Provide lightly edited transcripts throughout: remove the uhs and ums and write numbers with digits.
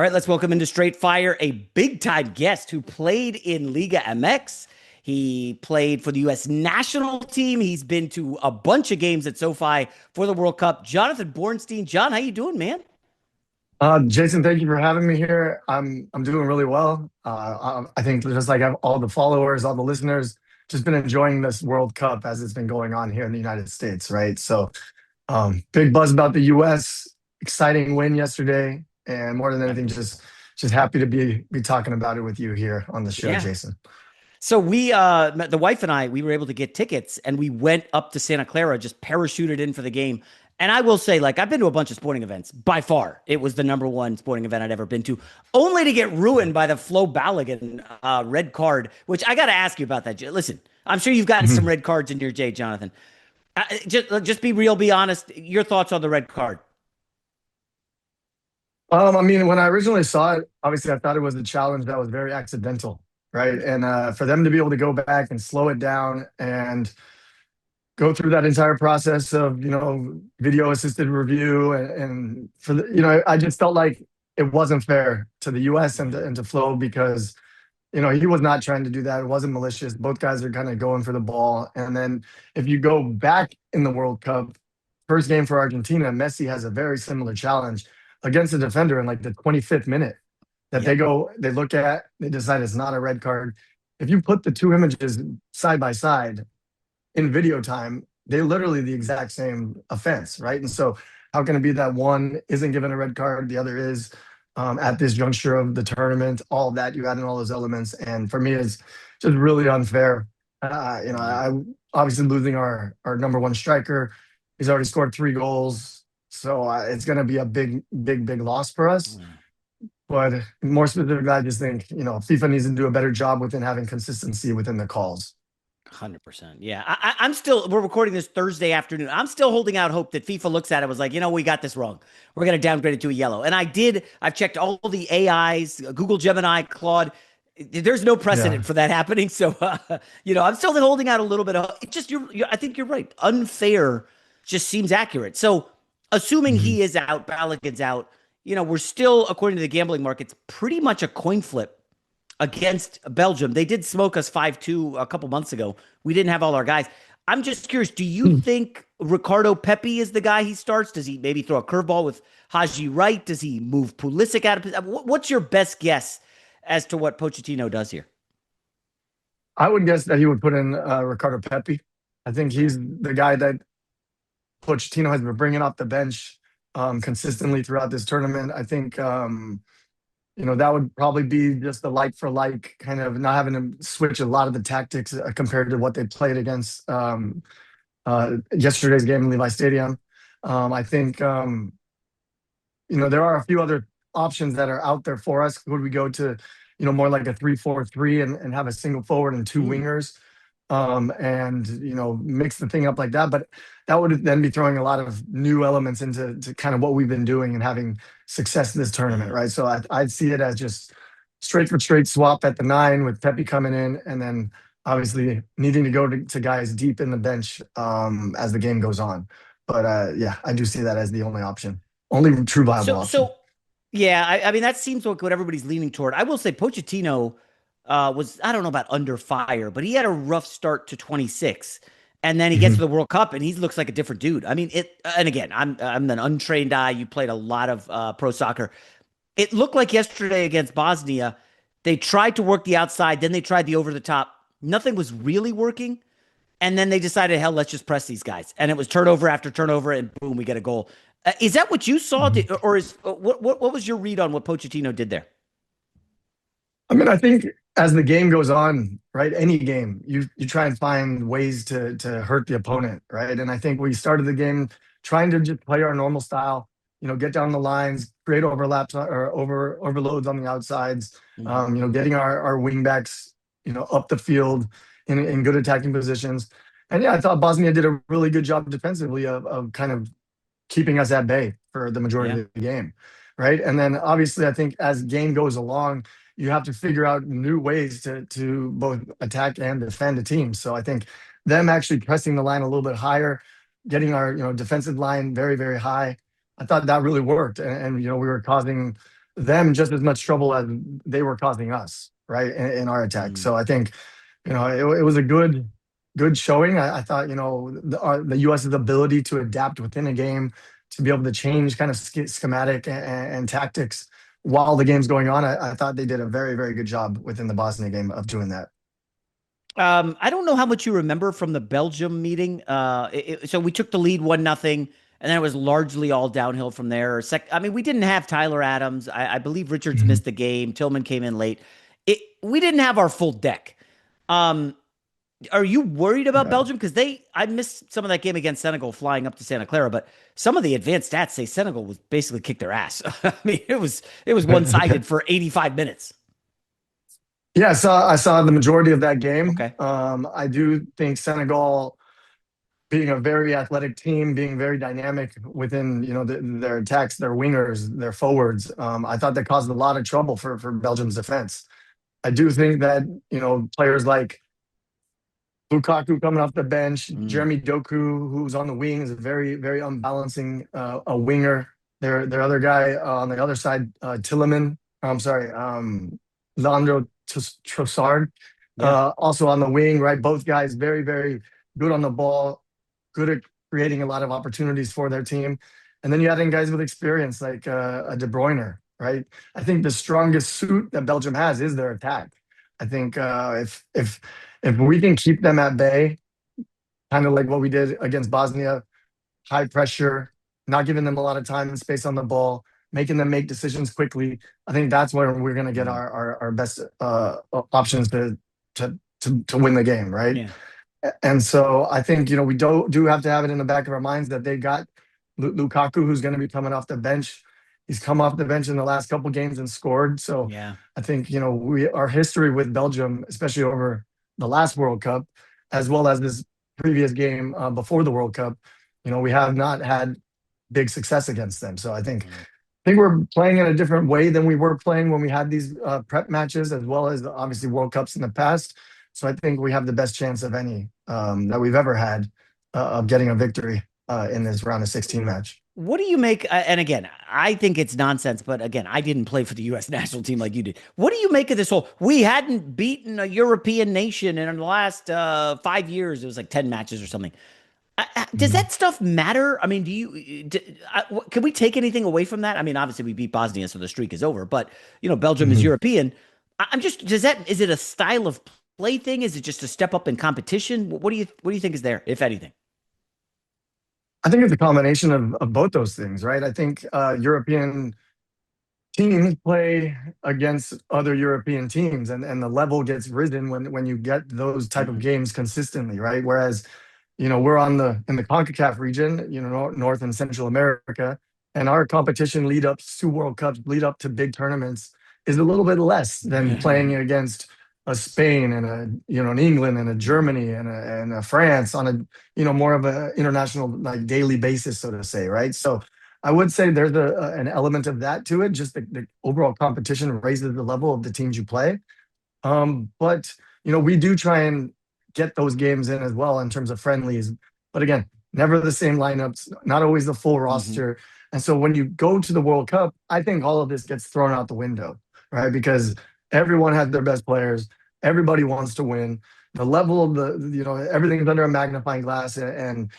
All right, let's welcome into Straight Fire a big time guest who played in Liga MX. He played for the U.S. national team. He's been to a bunch of games at SoFi for the World Cup. Jonathan Bornstein. John, how you doing, man? Jason, thank you for having me here. I'm doing really well. I think just like all the followers, all the listeners, just been enjoying this World Cup as it's been going on here in the United States, right? So, big buzz about the U.S. Exciting win yesterday, and more than anything, just happy to be talking about it with you here on the show, Yeah. Jason. So the wife and I, we were able to get tickets and we went up to Santa Clara, just parachuted in for the game. And I will say, like, I've been to a bunch of sporting events. By far, it was the number one sporting event I'd ever been to, only to get ruined by the Flo Balogun red card, which I got to ask you about that. Listen, I'm sure you've gotten some red cards in your day, Jonathan. Just be real, be honest. Your thoughts on the red card? I mean, when I originally saw it, obviously I thought it was a challenge that was very accidental, right? And for them to be able to go back and slow it down and go through that entire process of video assisted review and for the I just felt like it wasn't fair to the US and to Flo because he was not trying to do that. It wasn't malicious. Both guys are kind of going for the ball. And then if you go back in the World Cup, first game for Argentina, Messi has a very similar challenge against a defender in like the 25th minute that Yep. they look at, they decide it's not a red card. If you put the two images side by side in video time, they literally the exact same offense, right? And so, how can it be that one isn't given a red card, the other is at this juncture of the tournament? All of that you add in all those elements, and for me, is just really unfair. I obviously losing our number one striker. He's already scored 3 goals, so it's going to be a big loss for us. Mm. But more specifically, I just think FIFA needs to do a better job within having consistency within the calls. 100%. Yeah. I'm still, we're recording this Thursday afternoon. I'm still holding out hope that FIFA looks at it, was like, we got this wrong. We're going to downgrade it to a yellow. And I've checked all the AIs, Google Gemini, Claude. There's no Yeah. precedent for that happening. So, I'm still holding out a little bit of, it just, I think you're right. Unfair just seems accurate. So, assuming Mhm. he is out, Balogun's out, we're still, according to the gambling markets, pretty much a coin flip against Belgium. They did smoke us 5-2 a couple months ago. We didn't have all our guys. I'm just curious, do you think Ricardo Pepi is the guy he starts? Does he maybe throw a curveball with Haji Wright? Does he move Pulisic out of what's your best guess as to what Pochettino does here? I would guess that he would put in Ricardo Pepi. I think Okay. he's the guy that Pochettino has been bringing off the bench consistently throughout this tournament. I think that would probably be just the like for like kind of not having to switch a lot of the tactics compared to what they played against yesterday's game in Levi Stadium. I think there are a few other options that are out there for us. Would we go to more like a 3-4-3 and have a single forward and two Mm, wingers? And mix the thing up like that. But that would then be throwing a lot of new elements into kind of what we've been doing and having success in this tournament, right? So I'd see it as just straight for straight swap at the 9 with Pepe coming in, and then obviously needing to go to guys deep in the bench as the game goes on. But yeah, I do see that as the only option, only true viable So, option. so yeah, I mean that seems like what everybody's leaning toward. I will say Pochettino was, I don't know about under fire, but he had a rough start to 26, and then he gets to Mhm. the World Cup and he looks like a different dude. I mean it. And again, I'm an untrained eye. You played a lot of pro soccer. It looked like yesterday against Bosnia, they tried to work the outside, then they tried the over the top. Nothing was really working. And then they decided, hell, let's just press these guys. And it was turnover after turnover, and boom, we get a goal. Is that what you saw, Mhm. or is what was your read on what Pochettino did there? I mean, I think as the game goes on, right? Any game, you try and find ways to hurt the opponent, right? And I think we started the game trying to just play our normal style, get down the lines, create overlaps or overloads on the outsides, Mm-hmm. getting our wing backs, up the field in good attacking positions. And yeah, I thought Bosnia did a really good job defensively of kind of keeping us at bay for the majority Yeah. of the game, right? And then obviously, I think as game goes along, you have to figure out new ways to both attack and defend a team. So I think them actually pressing the line a little bit higher, getting our defensive line very high. I thought that really worked, and we were causing them just as much trouble as they were causing us, right, in our attack. Mm. So I think, it was a good showing. I thought, the US's ability to adapt within a game, to be able to change kind of schematic and tactics while the game's going on. I thought they did a very, very good job within the Bosnia game of doing that. I don't know how much you remember from the Belgium meeting. So we took the lead 1-0, and then it was largely all downhill from there. I mean, we didn't have Tyler Adams. I believe Richards Mhm. missed the game. Tillman came in late. We didn't have our full deck. Um, are you worried about Yeah. Belgium? Because I missed some of that game against Senegal flying up to Santa Clara, but some of the advanced stats say Senegal was basically kicked their ass. I mean, it was one sided for 85 minutes. Yeah, I saw the majority of that game. Okay. I do think Senegal, being a very athletic team, being very dynamic within their attacks, their wingers, their forwards. I thought that caused a lot of trouble for Belgium's defense. I do think that players like Lukaku coming off the bench, Mm, Jeremy Doku, who's on the wing, is a very, very unbalancing a winger. Their other guy on the other side, Tilleman. I'm sorry, Leandro Trossard, yeah. also on the wing. Right, both guys very, very good on the ball, good at creating a lot of opportunities for their team. And then you add in guys with experience like a De Bruyne. Right, I think the strongest suit that Belgium has is their attack. I think if we can keep them at bay, kind of like what we did against Bosnia, high pressure, not giving them a lot of time and space on the ball, making them make decisions quickly, I think that's where we're going to get Mm, our best options to win the game, right? yeah. And so I think we do have to have it in the back of our minds that they got Lukaku, who's going to be coming off the bench. He's come off the bench in the last couple games and scored. So Yeah. I think we our history with Belgium, especially over the last World Cup, as well as this previous game before the World Cup, we have not had big success against them. So Mm. I think we're playing in a different way than we were playing when we had these prep matches, as well as obviously World Cups in the past. So I think we have the best chance of any that we've ever had of getting a victory in this round of 16 match. What do you make? And again, I think it's nonsense, but again, I didn't play for the U.S. national team like you did. What do you make of this whole? We hadn't beaten a European nation in the last 5 years. It was like 10 matches or something. Does Mhm. that stuff matter? I mean, can we take anything away from that? I mean, obviously we beat Bosnia, so the streak is over. But Belgium is Mhm. European. I'm just does that is it a style of play thing? Is it just a step up in competition? What do you think is there, if anything? I think it's a combination of both those things, right? I think European teams play against other European teams, and the level gets risen when you get those type of Mm, games consistently, right? Whereas we're in the CONCACAF region, North and Central America, and our competition lead up to World Cups, lead up to big tournaments is a little bit less than playing against a Spain and an England and a mm, Germany and a France on a more of a international like daily basis, so to say, right? So I would say there's an element of that to it. Just the overall competition raises the level of the teams you play. But we do try and get those games in as well in terms of friendlies. But again, never the same lineups, not always the full mhm. roster. And so when you go to the World Cup, I think all of this gets thrown out the window, right? Because everyone has their best players, everybody wants to win. The level of everything's under a magnifying glass, and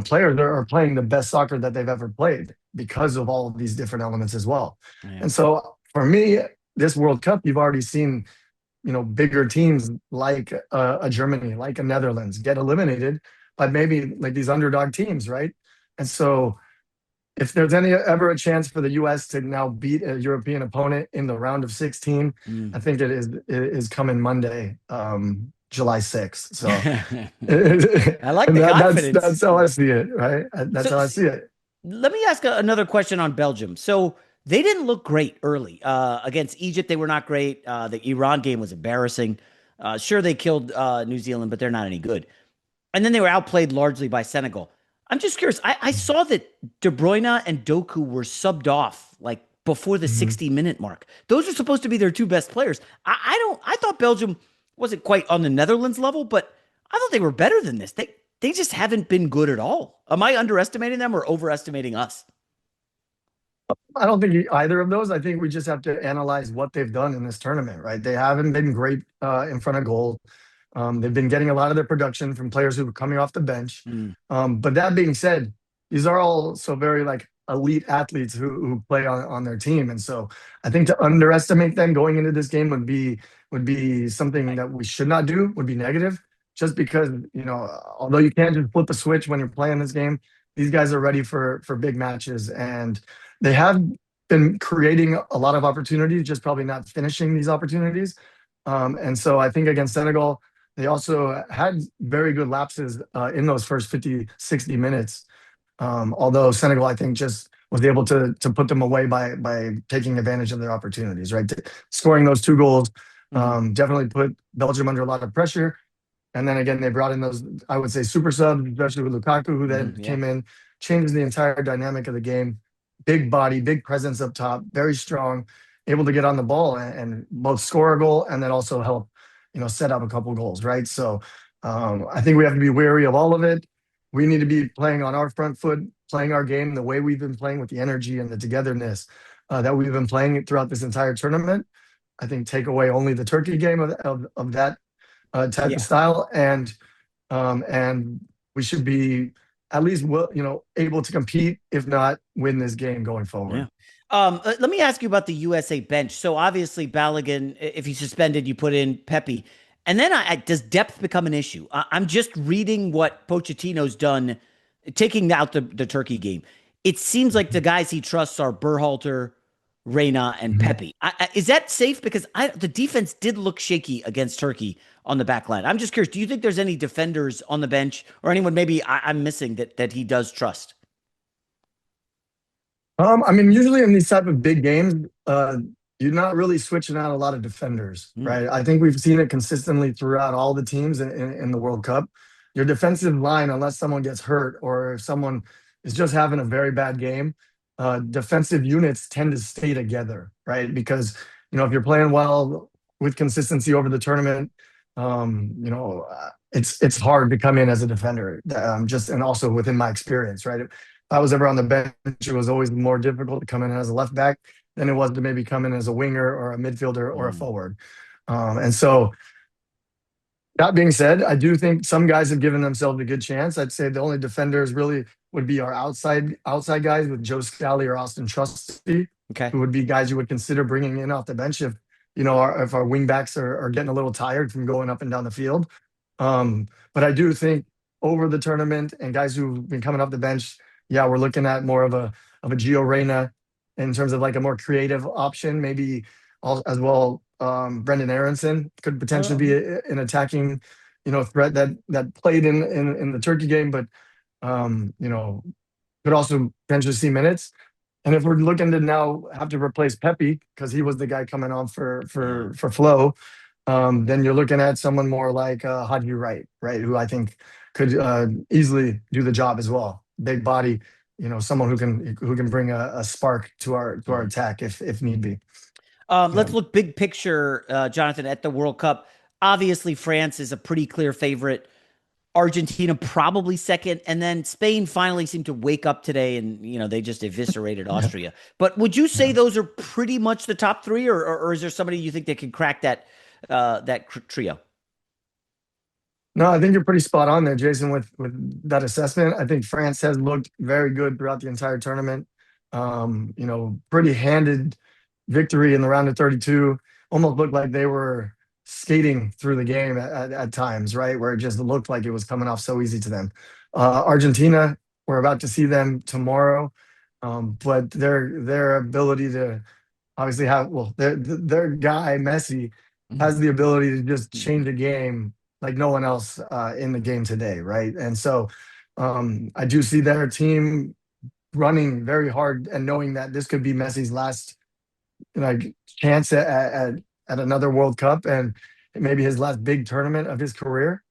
players are playing the best soccer that they've ever played because of all of these different elements as well. Yeah. And so for me, this World Cup, you've already seen bigger teams like a Germany, like a Netherlands, get eliminated by maybe like these underdog teams, right? And so, if there's any ever a chance for the U.S. to now beat a European opponent in the round of 16, I Mm. think it is coming Monday, July 6th. So, I like and the that's confidence. how I see it, right? That's So, how I see it. let me ask another question on Belgium. So they didn't look great early against Egypt. They were not great. The Iran game was embarrassing. Sure, they killed New Zealand, but they're not any good. And then they were outplayed largely by Senegal. I'm just curious. I saw that De Bruyne and Doku were subbed off like before the Mhm. 60-minute mark. Those are supposed to be their two best players. I don't. I thought Belgium wasn't quite on the Netherlands level, but I thought they were better than this. They just haven't been good at all. Am I underestimating them or overestimating us? I don't think either of those. I think we just have to analyze what they've done in this tournament, right? They haven't been great in front of goal. They've been getting a lot of their production from players who are coming off the bench. Mm, But that being said, these are all so very like elite athletes who play on their team. And so I think to underestimate them going into this game would be something right. that we should not do, would be negative, just because, although you can't just flip a switch when you're playing this game, these guys are ready for big matches. And they have been creating a lot of opportunities, just probably not finishing these opportunities. And so I think against Senegal, they also had very good lapses in those first 50, 60 minutes. Although Senegal, I think, just was able to put them away by taking advantage of their opportunities, right? Scoring those two goals Mhm. definitely put Belgium under a lot of pressure. And then again, they brought in those, I would say, super subs, especially with Lukaku, who then Yeah. came in, changes the entire dynamic of the game. Big body, big presence up top, very strong, able to get on the ball and both score a goal and then also help, set up a couple goals, right? So I think we have to be wary of all of it. We need to be playing on our front foot, playing our game the way we've been playing with the energy and the togetherness that we've been playing throughout this entire tournament. I think take away only the Turkey game of that type of Yeah. style, and we should be at least able to compete, if not win this game going Yeah. forward. Let me ask you about the USA bench. So obviously Balogun, if he's suspended, you put in Pepe, and then does depth become an issue? I'm just reading what Pochettino's done, taking out the Turkey game. It seems like the guys he trusts are Berhalter, Reyna, and Mhm. Pepe. Is that safe? Because the defense did look shaky against Turkey on the back line. I'm just curious. Do you think there's any defenders on the bench or anyone maybe I'm missing that he does trust? I mean, usually in these type of big games, you're not really switching out a lot of defenders, Mm, right? I think we've seen it consistently throughout all the teams in the World Cup. Your defensive line, unless someone gets hurt or if someone is just having a very bad game, defensive units tend to stay together, right? Because if you're playing well with consistency over the tournament, it's hard to come in as a defender. Just and also within my experience, right? I was ever on the bench, it was always more difficult to come in as a left back than it was to maybe come in as a winger or a midfielder or a mm, forward. And so that being said, I do think some guys have given themselves a good chance. I'd say the only defenders really would be our outside guys with Joe Scally or Austin Trusty, okay. who would be guys you would consider bringing in off the bench if if our wing backs are getting a little tired from going up and down the field. But I do think over the tournament and guys who've been coming off the bench, yeah, we're looking at more of a Gio Reyna in terms of like a more creative option, maybe as well. Brendan Aronson could potentially be Um, an attacking, threat that played in the Turkey game, but could also potentially see minutes. And if we're looking to now have to replace Pepe because he was the guy coming on for yeah. for for Flo, then you're looking at someone more like Haji Wright, right, who I think could easily do the job as well. Big body, someone who can bring a spark to our Mhm. attack if need be. Yeah. Let's look big picture, Jonathan, at the World Cup. Obviously, France is a pretty clear favorite. Argentina probably second, and then Spain finally seemed to wake up today, and they just eviscerated Yeah. Austria. But would you say Yeah. those are pretty much the top three, or is there somebody you think that can crack that trio? No, I think you're pretty spot on there, Jason, with that assessment. I think France has looked very good throughout the entire tournament. Pretty handed victory in the round of 32. Almost looked like they were skating through the game at times, right? Where it just looked like it was coming off so easy to them. Argentina, we're about to see them tomorrow, but their ability to obviously have well their guy Messi has the ability to just change a game like no one else in the game today, right? And so I do see their team running very hard and knowing that this could be Messi's last like chance at another World Cup and maybe his last big tournament of his career.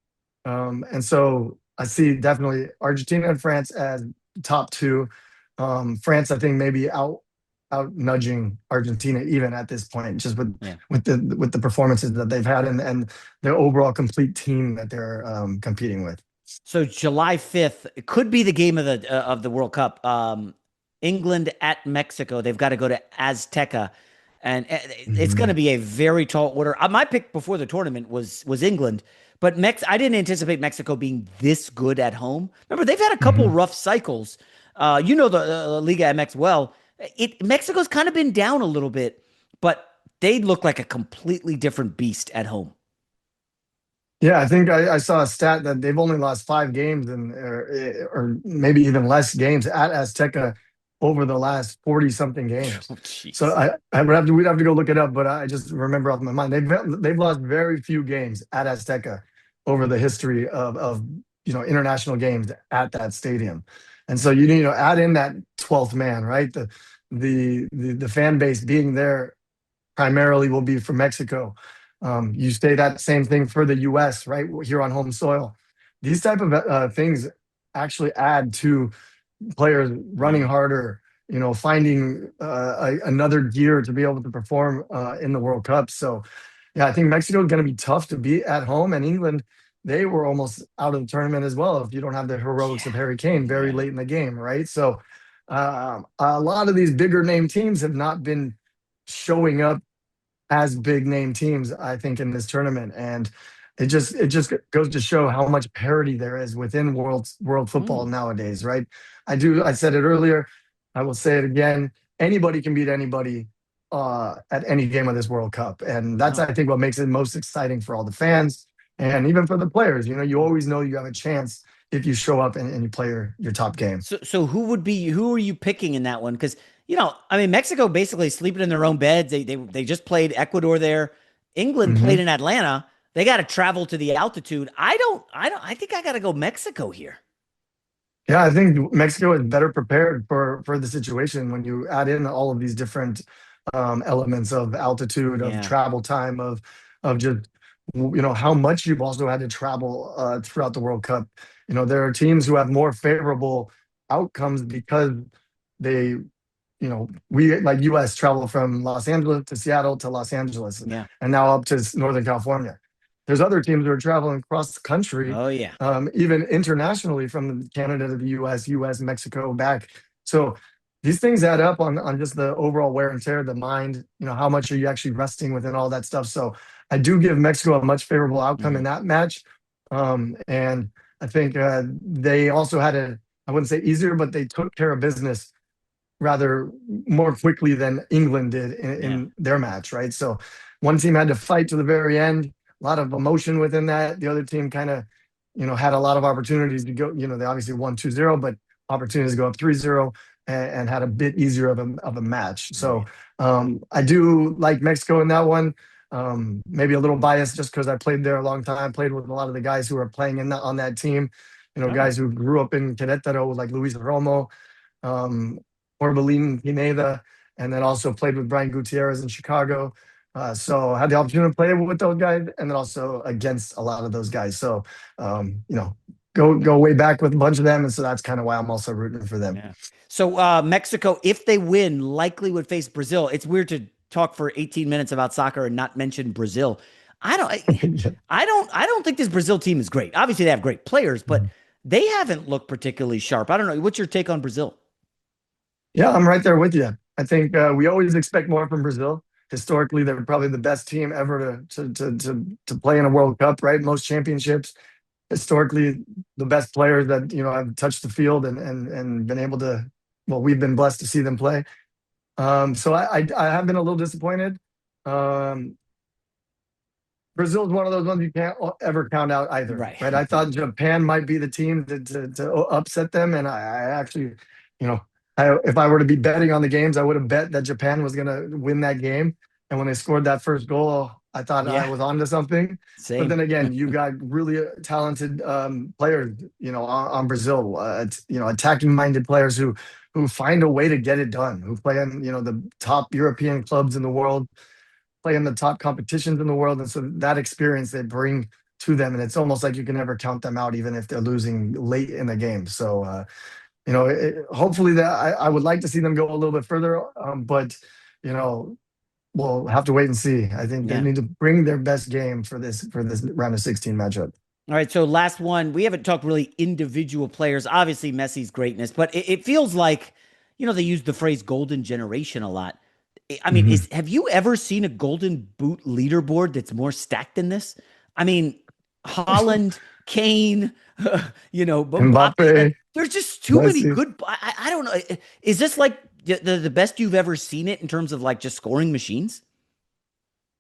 And so I see definitely Argentina and France as top two. France, I think, maybe out nudging Argentina even at this point, just with Yeah. the performances that they've had and their overall complete team that they're competing with. So July 5th it could be the game of the World Cup. England at Mexico. They've got to go to Azteca, and it's going to Mhm. be a very tall order. My pick before the tournament was England, but I didn't anticipate Mexico being this good at home. Remember, they've had a couple Mhm. rough cycles. You know the Liga MX well. Mexico's kind of been down a little bit, but they look like a completely different beast at home. Yeah, I think I saw a stat that they've only lost 5 games and or maybe even less games at Azteca over the last 40 something games. Oh, So jeez. I would have to we'd have to go look it up, but I just remember off my mind they've lost very few games at Azteca over the history of international games at that stadium. And so add in that 12th man, right? The fan base being there primarily will be from Mexico. You say that same thing for the U.S. right here on home soil. These type of things actually add to players running Yeah. harder. Finding another gear to be able to perform in the World Cup. So, yeah, I think Mexico is going to be tough to beat at home, and England, they were almost out of the tournament as well. If you don't have the heroics Yeah. of Harry Kane very Yeah. late in the game, right? So, a lot of these bigger name teams have not been showing up as big name teams, I think, in this tournament. And it just goes to show how much parity there is within world football Mm. nowadays, right? I said it earlier, I will say it again. Anybody can beat anybody at any game of this World Cup. And that's, No. I think, what makes it most exciting for all the fans and even for the players. You always know you have a chance if you show up and you play your top game. So who are you picking in that one? Because I mean, Mexico basically sleeping in their own beds. They just played Ecuador there. England played Mhm. in Atlanta. They got to travel to the altitude. I think I got to go Mexico here. Yeah, I think Mexico is better prepared for the situation when you add in all of these different elements of altitude, of Yeah. travel time, of just how much you've also had to travel throughout the World Cup. There are teams who have more favorable outcomes because they, we like U.S. travel from Los Angeles to Seattle to Los Angeles, Yeah. and now up to Northern California. There's other teams who are traveling across the country, Oh yeah. even internationally from Canada to the U.S., Mexico, back. So these things add up on just the overall wear and tear, the mind. How much are you actually resting within all that stuff? So I do give Mexico a much favorable outcome in Hmm. that match, and I think they also had I wouldn't say easier, but they took care of business rather more quickly than England did Yeah. in their match, right? So one team had to fight to the very end, a lot of emotion within that. The other team kind of, had a lot of opportunities to go, they obviously won 2-0, but opportunities to go up 3-0 and had a bit easier of a match. So Right. I do like Mexico in that one. Maybe a little biased just because I played there a long time, played with a lot of the guys who are playing on that team, Oh. guys who grew up in Querétaro, like Luis Romo, um, Orbelin Pineda, and then also played with Brian Gutierrez in Chicago. So I had the opportunity to play with those guys, and then also against a lot of those guys. So go way back with a bunch of them, and so that's kind of why I'm also rooting for them. Yeah. So Mexico, if they win, likely would face Brazil. It's weird to talk for 18 minutes about soccer and not mention Brazil. I don't I don't think this Brazil team is great. Obviously they have great players, but they haven't looked particularly sharp. I don't know. What's your take on Brazil? Yeah, I'm right there with you. I think we always expect more from Brazil. Historically, they're probably the best team ever to play in a World Cup, right? Most championships. Historically, the best players that have touched the field and been able to. Well, we've been blessed to see them play. So I have been a little disappointed. Um, Brazil is one of those ones you can't ever count out either, Right. right? I thought Japan might be the team to upset them, and I actually, you know, if I were to be betting on the games, I would have bet that Japan was going to win that game. And when they scored that first goal, I thought I Yeah. was onto something. But Same. then again, you got really talented players, on Brazil, attacking-minded players who find a way to get it done, who play in the top European clubs in the world, play in the top competitions in the world. And so that experience they bring to them. And it's almost like you can never count them out, even if they're losing late in the game. So, hopefully that I would like to see them go a little bit further. But, you know, we'll have to wait and see. I think they Yeah. need to bring their best game for this round of 16 matchup. All right, so last one. We haven't talked really individual players. Obviously, Messi's greatness, but it feels like they use the phrase golden generation a lot. I mean, Hmm. have you ever seen a golden boot leaderboard that's more stacked than this? I mean, Holland, Kane, Mbappe, like Mbappe, there's just too many Messi. good. I don't know. Is this like the best you've ever seen it in terms of like just scoring machines?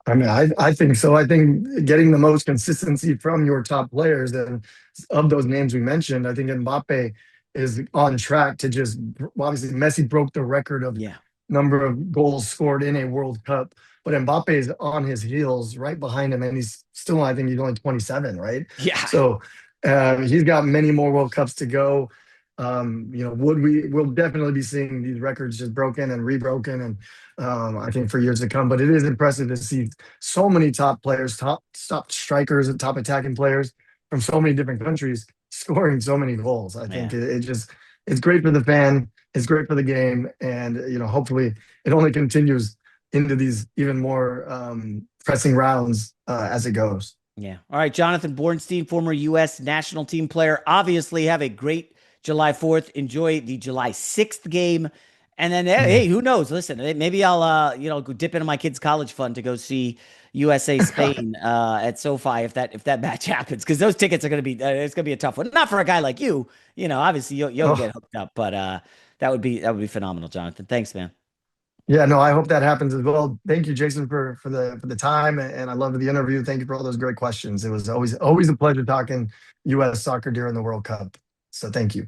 I mean, I think so. I think getting the most consistency from your top players and of those names we mentioned, I think Mbappe is on track to just obviously Messi broke the record of Yeah. number of goals scored in a World Cup, but Mbappe is on his heels right behind him, and he's still, I think he's only 27, right? Yeah. So he's got many more World Cups to go. We'll definitely be seeing these records just broken and rebroken, and I think for years to come. But it is impressive to see so many top players, top strikers, and top attacking players from so many different countries scoring so many goals. I think Yeah. it just it's great for the fan, it's great for the game, and hopefully it only continues into these even more pressing rounds as it goes. Yeah. All right. Jonathan Bornstein, former U.S. national team player. Obviously, have a great July 4th. Enjoy the July 6th game. And then, Yeah. hey, who knows? Listen, maybe I'll, go dip into my kid's college fund to go see USA Spain at SoFi if that match happens, because those tickets are going to be, it's going to be a tough one. Not for a guy like you. Obviously you'll get Oh, hooked up, but that would be phenomenal, Jonathan. Thanks, man. yeah, no, I hope that happens as well. Thank you, Jason, for the time, and I love the interview. Thank you for all those great questions. It was always a pleasure talking U.S. soccer during the World Cup. So thank you.